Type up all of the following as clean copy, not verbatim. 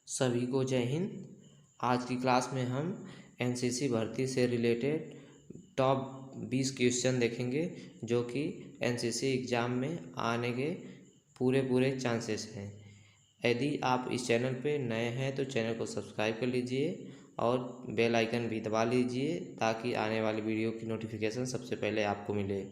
सभी को जय हिंद। आज की क्लास में हम एनसीसी भर्ती से रिलेटेड टॉप 20 क्वेश्चन देखेंगे जो कि एनसीसी एग्ज़ाम में आने के पूरे चांसेस हैं। यदि आप इस चैनल पे नए हैं तो चैनल को सब्सक्राइब कर लीजिए और बेल आइकन भी दबा लीजिए ताकि आने वाली वीडियो की नोटिफिकेशन सबसे पहले आपको मिले।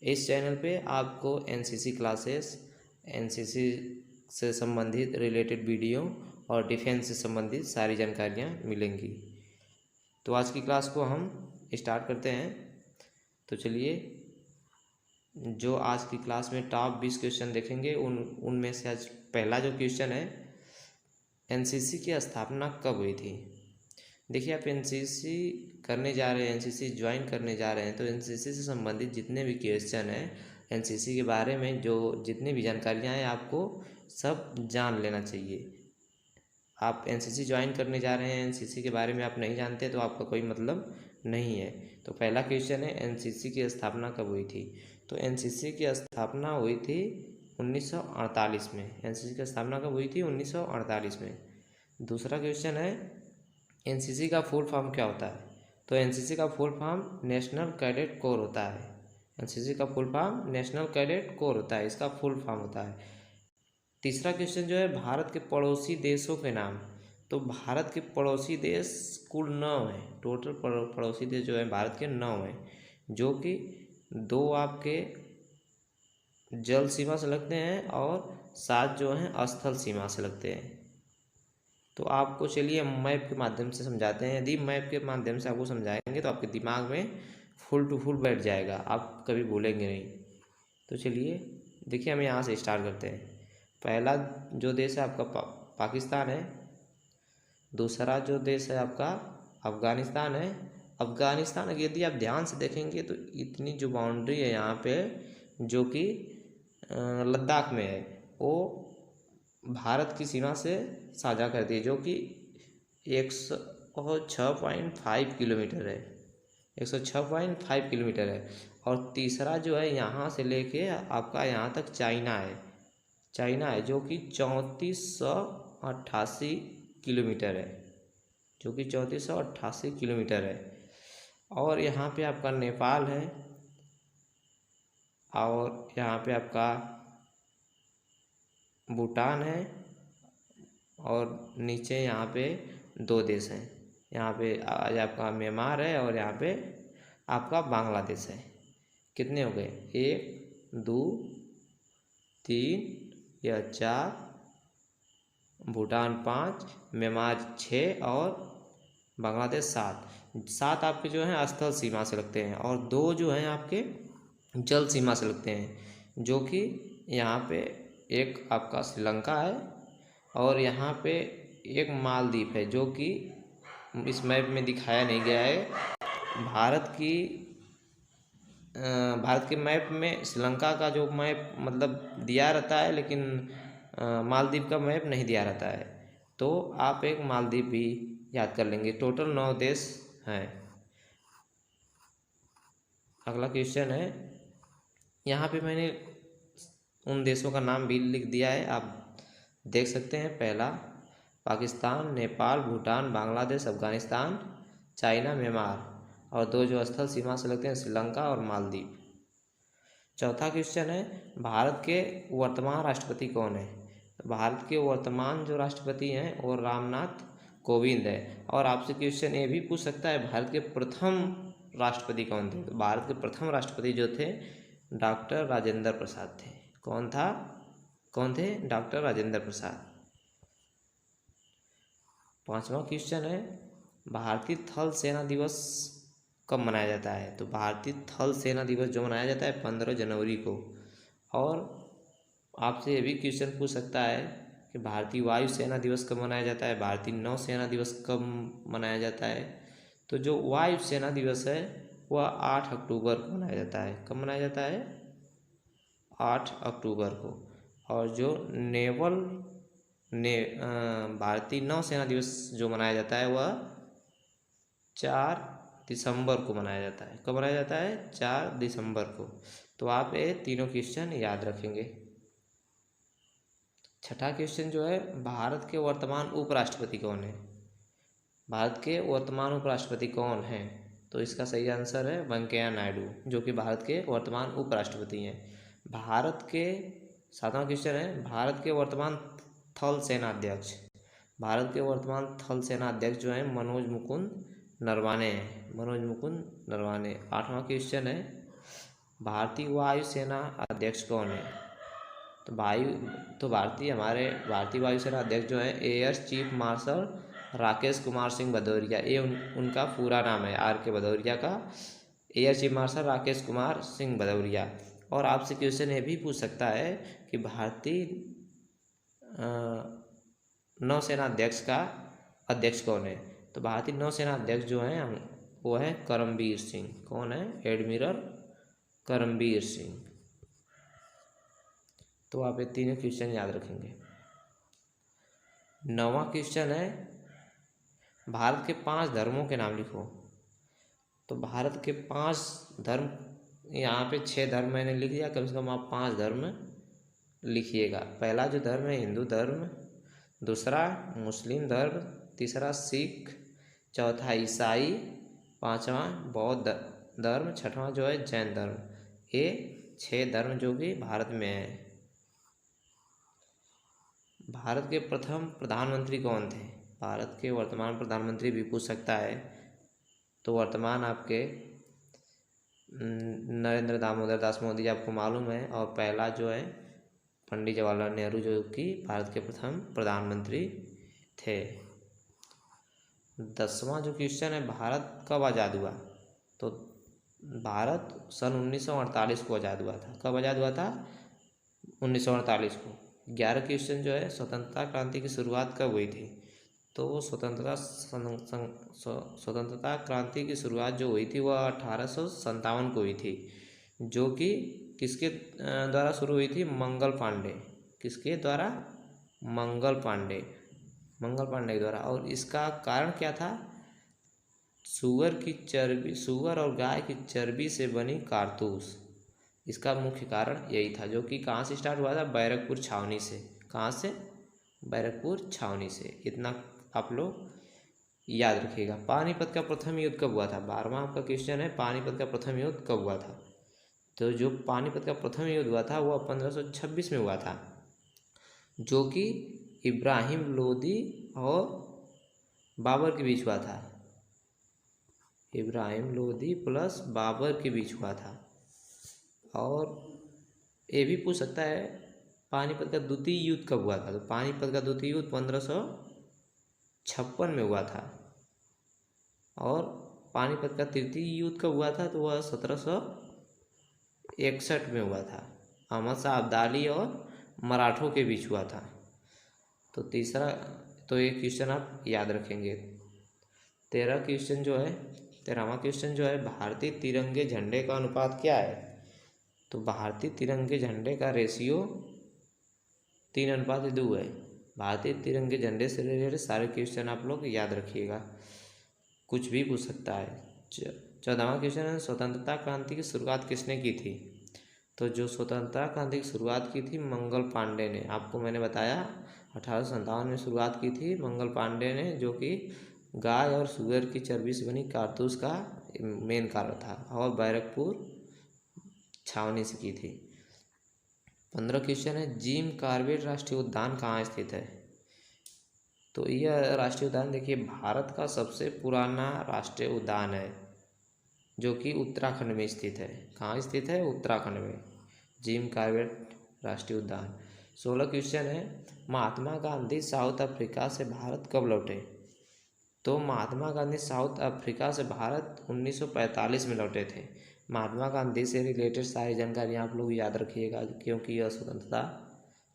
इस चैनल पे आपको एनसीसी क्लासेस, एनसीसी से संबंधित रिलेटेड वीडियो और डिफेंस से संबंधित सारी जानकारियाँ मिलेंगी। तो आज की क्लास को हम स्टार्ट करते हैं। तो चलिए, जो आज की क्लास में टॉप 20 क्वेश्चन देखेंगे उनमें से आज पहला जो क्वेश्चन है, एनसीसी की स्थापना कब हुई थी। देखिए, आप एनसीसी करने जा रहे हैं, एनसीसी ज्वाइन करने जा रहे हैं, तो एनसीसी से संबंधित जितने भी क्वेश्चन हैं, एनसीसी के बारे में जो जितनी भी जानकारियाँ हैं, आपको सब जान लेना चाहिए। आप एनसीसी ज्वाइन करने जा रहे हैं, एनसीसी के बारे में आप नहीं जानते तो आपका कोई मतलब नहीं है। तो पहला क्वेश्चन है, एनसीसी की स्थापना कब हुई थी। तो एनसीसी की स्थापना हुई थी 1948 में। एनसीसी की स्थापना कब हुई थी? 1948 में। दूसरा क्वेश्चन है, एनसीसी का फुल फॉर्म क्या होता है। तो एनसीसी का full form national cadet corps होता है। एनसीसी का full form national cadet corps होता है, इसका फुल फॉर्म होता है। तीसरा क्वेश्चन जो है, भारत के पड़ोसी देशों के नाम। तो भारत के पड़ोसी देश कुल 9 हैं। टोटल पड़ोसी देश जो है भारत के 9 हैं, जो कि 2 आपके जल सीमा से लगते हैं और 7 जो हैं स्थल सीमा से लगते हैं। तो आपको चलिए मैप के माध्यम से समझाते हैं। यदि मैप के माध्यम से आपको समझाएंगे तो आपके दिमाग में फुल टू फुल बैठ जाएगा, आप कभी भूलेंगे नहीं। तो चलिए देखिए, हम यहाँ से स्टार्ट करते हैं। पहला जो देश है आपका पाकिस्तान है। दूसरा जो देश है आपका अफ़गानिस्तान है। अफ़गानिस्तान यदि आप ध्यान से देखेंगे तो इतनी जो बाउंड्री है यहाँ पे, जो कि लद्दाख में है, वो भारत की सीमा से साझा करती है, जो कि 106.5 किलोमीटर है। 106.5 किलोमीटर है। और तीसरा जो है यहाँ से लेके आपका यहाँ तक चाइना है। चाइना है जो कि 3488 किलोमीटर है, जो कि 3488 किलोमीटर है। और यहाँ पे आपका नेपाल है, और यहाँ पे आपका भूटान है, और नीचे यहाँ पे 2 देश हैं। यहाँ पे आज आपका म्यांमार है, और यहाँ पे आपका बांग्लादेश है। कितने हो गए? 1 2 3 या 4, भूटान 5, म्यांमार 6 और बांग्लादेश 7 आपके जो हैं स्थल सीमा से लगते हैं, और 2 जो हैं आपके जल सीमा से लगते हैं, जो कि यहाँ पे एक आपका श्रीलंका है, और यहाँ पे एक मालदीव है, जो कि इस मैप में दिखाया नहीं गया है। भारत के मैप में श्रीलंका का जो मैप मतलब दिया रहता है, लेकिन मालदीव का मैप नहीं दिया रहता है। तो आप एक मालदीव भी याद कर लेंगे। टोटल 9 देश हैं। अगला क्वेश्चन है, यहाँ पे मैंने उन देशों का नाम भी लिख दिया है, आप देख सकते हैं। पहला पाकिस्तान, नेपाल, भूटान, बांग्लादेश, अफ़गानिस्तान, चाइना, म्यांमार, और 2 जो स्थल सीमा से लगते हैं, श्रीलंका और मालदीव। चौथा क्वेश्चन है, भारत के वर्तमान राष्ट्रपति कौन है। भारत के वर्तमान जो राष्ट्रपति हैं वो रामनाथ कोविंद है। और आपसे क्वेश्चन ये भी पूछ सकता है, भारत के प्रथम राष्ट्रपति कौन थे। तो भारत के प्रथम राष्ट्रपति जो थे, डॉक्टर राजेंद्र प्रसाद थे। कौन थे? डॉक्टर राजेंद्र प्रसाद। पांचवा क्वेश्चन है, भारतीय थल सेना दिवस कब मनाया जाता है। तो भारतीय थल सेना दिवस जो मनाया जाता है 15 जनवरी को। और आपसे ये भी क्वेश्चन पूछ सकता है कि भारतीय वायु सेना दिवस कब मनाया जाता है, भारतीय नौ सेना दिवस कब मनाया जाता है। तो जो वायु सेना दिवस है वह 8 अक्टूबर को मनाया जाता है। कब मनाया जाता है? 8 अक्टूबर को। और जो भारतीय नौसेना दिवस जो मनाया जाता है वह 4 दिसंबर को मनाया जाता है। कब मनाया जाता है? 4 दिसंबर को। तो आप ये तीनों क्वेश्चन याद रखेंगे। छठा क्वेश्चन जो है, भारत के वर्तमान उपराष्ट्रपति कौन है? भारत के वर्तमान उपराष्ट्रपति कौन हैं? तो इसका सही आंसर है वेंकैया नायडू, जो कि भारत के वर्तमान उपराष्ट्रपति हैं। भारत के सातवां क्वेश्चन है, भारत के वर्तमान थल सेनाध्यक्ष। भारत के वर्तमान थल सेनाध्यक्ष जो हैं मनोज मुकुंद नरवाने हैं, मनोज मुकुंद नरवाने। आठवां क्वेश्चन है, भारतीय वायुसेना अध्यक्ष कौन है? तो भारतीय वायुसेना अध्यक्ष जो है air chief marshal Rakesh Kumar Singh Bhadauria, ये उनका पूरा नाम है, आर के भदौरिया का air chief marshal Rakesh Kumar Singh Bhadauria. और आपसे क्वेश्चन ये भी पूछ सकता है कि भारतीय नौसेना अध्यक्ष का अध्यक्ष कौन है? तो भारतीय नौसेना अध्यक्ष जो है वो है करमबीर सिंह। कौन है? एडमिरल करमबीर सिंह। तो आप ये तीनों क्वेश्चन याद रखेंगे। नौवां क्वेश्चन है, भारत के 5 धर्मों के नाम लिखो। तो भारत के 5 धर्म, यहाँ पे 6 धर्म मैंने लिख दिया, कम से कम आप 5 धर्म लिखिएगा। पहला जो धर्म है हिंदू धर्म, दूसरा मुस्लिम धर्म, तीसरा सिख, चौथा ईसाई, पांचवा बौद्ध धर्म, छठवां जो है जैन धर्म। ये 6 धर्म जो कि भारत में है। भारत के प्रथम प्रधानमंत्री कौन थे? भारत के वर्तमान प्रधानमंत्री भी पूछ सकता है। तो वर्तमान आपके नरेंद्र दामोदर दास मोदी आपको मालूम है, और पहला जो है पंडित जवाहरलाल नेहरू, जो कि भारत के प्रथम प्रधानमंत्री थे। 10वां जो क्वेश्चन है, भारत कब आज़ाद हुआ? तो भारत सन 1948 को आज़ाद हुआ था। कब आज़ाद हुआ था? 1948 को। 11 क्वेश्चन जो है, स्वतंत्रता क्रांति की शुरुआत कब हुई थी? तो स्वतंत्रता क्रांति की शुरुआत जो हुई थी वह 1857 को हुई थी, जो कि किसके द्वारा शुरू हुई थी? मंगल पांडे। किसके द्वारा? मंगल पांडे के द्वारा। और इसका कारण क्या था? सुअर और गाय की चर्बी से बनी कारतूस, इसका मुख्य कारण यही था, जो कि कहाँ से स्टार्ट हुआ था? बैरकपुर छावनी से। कहाँ से? बैरकपुर छावनी से। इतना आप लोग याद रखिएगा। पानीपत का प्रथम युद्ध कब हुआ था? 12वां आपका क्वेश्चन है, पानीपत का प्रथम युद्ध कब हुआ था? तो जो पानीपत का प्रथम युद्ध हुआ था वह 1526 में हुआ था, जो कि इब्राहिम लोदी और बाबर के बीच हुआ था। इब्राहिम लोदी प्लस बाबर के बीच हुआ था। और ये भी पूछ सकता है, पानीपत का द्वितीय युद्ध कब हुआ था? तो पानीपत का द्वितीय युद्ध 1556 में हुआ था। और पानीपत का तृतीय युद्ध कब हुआ था? तो वह 1761 में हुआ था। अहमद शाह अब्दाली और मराठों के बीच हुआ था। तो ये क्वेश्चन आप याद रखेंगे। 13वां क्वेश्चन जो है, भारतीय तिरंगे झंडे का अनुपात क्या है? तो भारतीय तिरंगे झंडे का रेशियो 3:2 है। भारतीय तिरंगे झंडे से रिलेटेड सारे क्वेश्चन आप लोग याद रखिएगा, कुछ भी पूछ सकता है। 14वां क्वेश्चन है, स्वतंत्रता क्रांति की शुरुआत किसने की थी? तो जो स्वतंत्रता क्रांति की शुरुआत की थी मंगल पांडे ने। आपको मैंने बताया 1857 में शुरुआत की थी मंगल पांडे ने, जो कि गाय और सुअर की चर्बी से बनी कारतूस का मेन कारण था, और बैरकपुर छावनी से की थी। 15 क्वेश्चन है, जिम कॉर्बेट राष्ट्रीय उद्यान कहाँ स्थित है? तो यह राष्ट्रीय उद्यान देखिए भारत का सबसे पुराना राष्ट्रीय उद्यान है, जो कि उत्तराखंड में स्थित है। कहाँ स्थित है? उत्तराखंड में, जिम कॉर्बेट राष्ट्रीय उद्यान। 16 क्वेश्चन है, महात्मा गांधी साउथ अफ्रीका से भारत कब लौटे? तो महात्मा गांधी साउथ अफ्रीका से भारत 1945 में लौटे थे। महात्मा गांधी से रिलेटेड सारी जानकारी आप लोग याद रखिएगा, क्योंकि यह स्वतंत्रता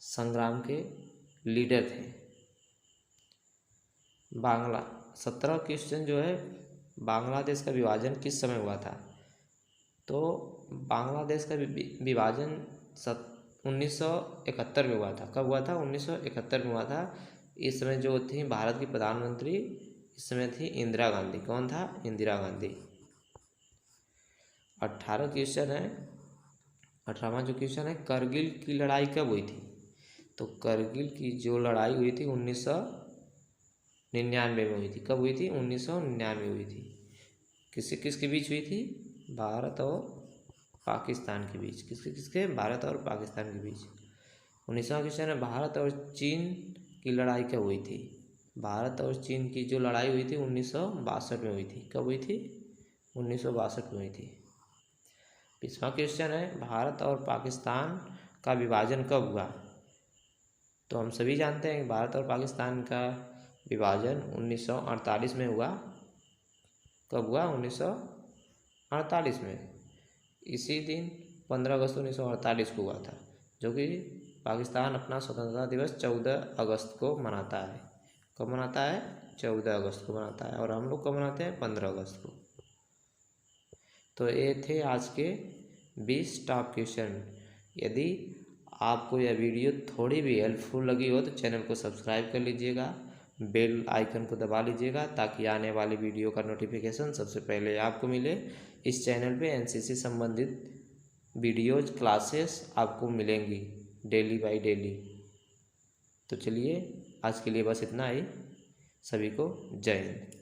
संग्राम के लीडर थे। 17 क्वेश्चन जो है, बांग्लादेश का विभाजन किस समय हुआ था? तो बांग्लादेश का विभाजन 1971 में हुआ था। कब हुआ था? 1971 में हुआ था। इस समय जो थी भारत की प्रधानमंत्री, इस समय थी इंदिरा गांधी। कौन था? इंदिरा गांधी। 18 क्वेश्चन है, 18वां जो क्वेश्चन है, करगिल की लड़ाई कब हुई थी? तो करगिल की जो लड़ाई हुई थी 1999 में हुई थी। कब हुई थी? 1999 हुई थी। किसके बीच हुई थी? भारत और पाकिस्तान के बीच। किसके? भारत और पाकिस्तान के बीच। 19वां क्वेश्चन है, भारत और चीन की लड़ाई कब हुई थी? भारत और चीन की जो लड़ाई हुई थी 1962 में हुई थी। कब हुई थी? 1962 में हुई थी। 20वां क्वेश्चन है, भारत और पाकिस्तान का विभाजन कब हुआ? तो हम सभी जानते हैं कि भारत और पाकिस्तान का विभाजन 1948 में हुआ। कब हुआ? 1948 में। इसी दिन 15 अगस्त 1948 को हुआ था, जो कि पाकिस्तान अपना स्वतंत्रता दिवस 14 अगस्त को मनाता है। कब मनाता है? 14 अगस्त को मनाता है। और हम लोग कब मनाते हैं? 15 अगस्त को। तो ये थे आज के 20 टॉप क्वेश्चन। यदि आपको यह वीडियो थोड़ी भी हेल्पफुल लगी हो तो चैनल को सब्सक्राइब कर लीजिएगा, बेल आइकन को दबा लीजिएगा, ताकि आने वाली वीडियो का नोटिफिकेशन सबसे पहले आपको मिले। इस चैनल पे एनसीसी संबंधित वीडियोज क्लासेस आपको मिलेंगी डेली बाय डेली। तो चलिए आज के लिए बस इतना ही। सभी को जय हिंद।